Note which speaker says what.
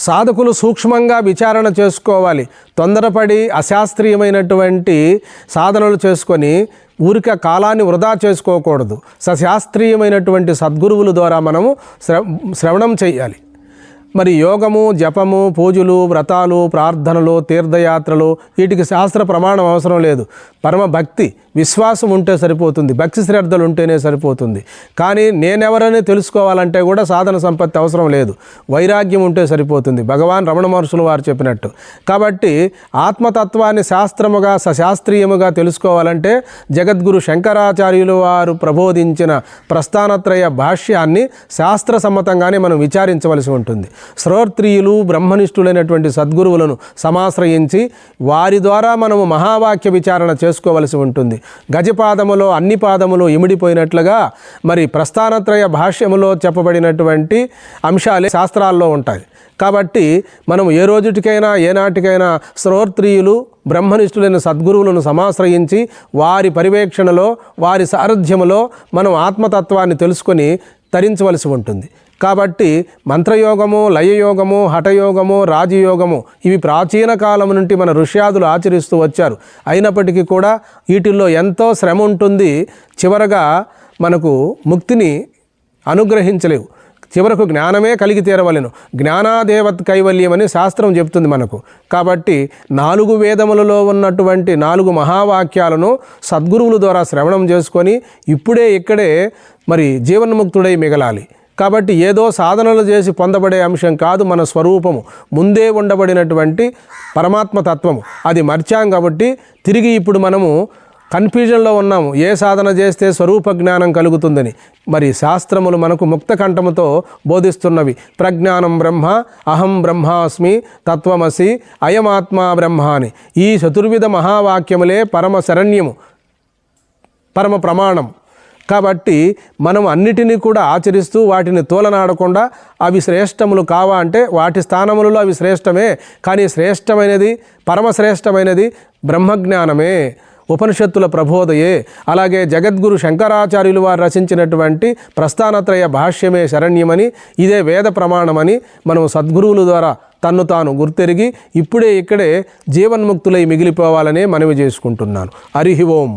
Speaker 1: సాధకులు సూక్ష్మంగా విచారణ చేసుకోవాలి. తొందరపడి అశాస్త్రీయమైనటువంటి సాధనలు చేసుకొని ఊరిక కాలాన్ని వృధా చేసుకోకూడదు. సశాస్త్రీయమైనటువంటి సద్గురువుల ద్వారా మనము శ్రవణం చేయాలి. మరి యోగము, జపము, పూజలు, వ్రతాలు, ప్రార్థనలు, తీర్థయాత్రలు వీటికి శాస్త్ర ప్రమాణం అవసరం లేదు. పరమ భక్తి, విశ్వాసం ఉంటే సరిపోతుంది. భక్తి శ్రద్ధలు ఉంటేనే సరిపోతుంది. కానీ నేనెవరని తెలుసుకోవాలంటే కూడా సాధన సంపత్తి అవసరం లేదు. వైరాగ్యం ఉంటే సరిపోతుంది, భగవాన్ రమణ మహర్షులు వారు చెప్పినట్టు. కాబట్టి ఆత్మతత్వాన్ని శాస్త్రముగా సశాస్త్రీయముగా తెలుసుకోవాలంటే జగద్గురు శంకరాచార్యులు వారు ప్రబోధించిన ప్రస్థానత్రయ భాష్యాన్ని శాస్త్రసమ్మతంగానే మనం విచారించవలసి ఉంటుంది. శ్రోత్రియులు, బ్రహ్మనిష్ఠులైనటువంటి సద్గురువులను సమాశ్రయించి వారి ద్వారా మనము మహావాక్య విచారణ చేసుకోవలసి ఉంటుంది. గజపాదములో అన్ని పాదములు ఇమిడిపోయినట్లుగా మరి ప్రస్థానత్రయ భాష్యములో చెప్పబడినటువంటి అంశాలే శాస్త్రాల్లో ఉంటాయి. కాబట్టి మనం ఏ రోజుటికైనా ఏనాటికైనా శ్రోత్రియులు, బ్రహ్మనిష్ఠులైన సద్గురువులను సమాశ్రయించి వారి పర్యవేక్షణలో, వారి సారథ్యములో మనం ఆత్మతత్వాన్ని తెలుసుకొని తరించవలసి ఉంటుంది. కాబట్టి మంత్రయోగము, లయయోగము, హఠయోగము, రాజయోగము ఇవి ప్రాచీన కాలం నుండి మన ఋష్యాదులు ఆచరిస్తూ వచ్చారు. అయినప్పటికీ కూడా వీటిల్లో ఎంతో శ్రమ ఉంటుంది. చివరగా మనకు ముక్తిని అనుగ్రహించలేవు. చివరకు జ్ఞానమే కలిగి తీరవలెను. జ్ఞానాదేవత్ కైవల్యం అని శాస్త్రం చెప్తుంది మనకు. కాబట్టి 4 వేదములలో ఉన్నటువంటి 4 మహావాక్యాలను సద్గురువుల ద్వారా శ్రవణం చేసుకొని ఇక్కడే మరి జీవన్ముక్తుడై మిగలాలి. కాబట్టి ఏదో సాధనలు చేసి పొందబడే అంశం కాదు మన స్వరూపము. ముందే ఉండబడినటువంటి పరమాత్మ తత్వము. అది మర్చాం కాబట్టి తిరిగి ఇప్పుడు మనము కన్ఫ్యూజన్లో ఉన్నాము. ఏ సాధన చేస్తే స్వరూప జ్ఞానం కలుగుతుందని. మరి శాస్త్రములు మనకు ముక్త కంఠముతో బోధిస్తున్నవి. ప్రజ్ఞానం బ్రహ్మ, అహం బ్రహ్మాస్మి, తత్వమసి, అయమాత్మా బ్రహ్మ అని. ఈ చతుర్విధ మహావాక్యములే పరమ శరణ్యము, పరమ ప్రమాణం. కాబట్టి మనం అన్నిటినీ కూడా ఆచరిస్తూ వాటిని తోలనాడకుండా అవి శ్రేష్టములు కావా అంటే వాటి స్థానములలో అవి శ్రేష్టమే. కానీ శ్రేష్టమైనది, పరమశ్రేష్టమైనది బ్రహ్మజ్ఞానమే, ఉపనిషత్తుల ప్రబోధయే. అలాగే జగద్గురు శంకరాచార్యులు వారు రచించినటువంటి ప్రస్థానత్రయ భాష్యమే శరణ్యమని, ఇదే వేద ప్రమాణమని మనం సద్గురువుల ద్వారా తన్ను తాను గుర్తెరిగి ఇక్కడే జీవన్ముక్తులై మిగిలిపోవాలనే మనవి చేసుకుంటున్నాను. హరి ఓం.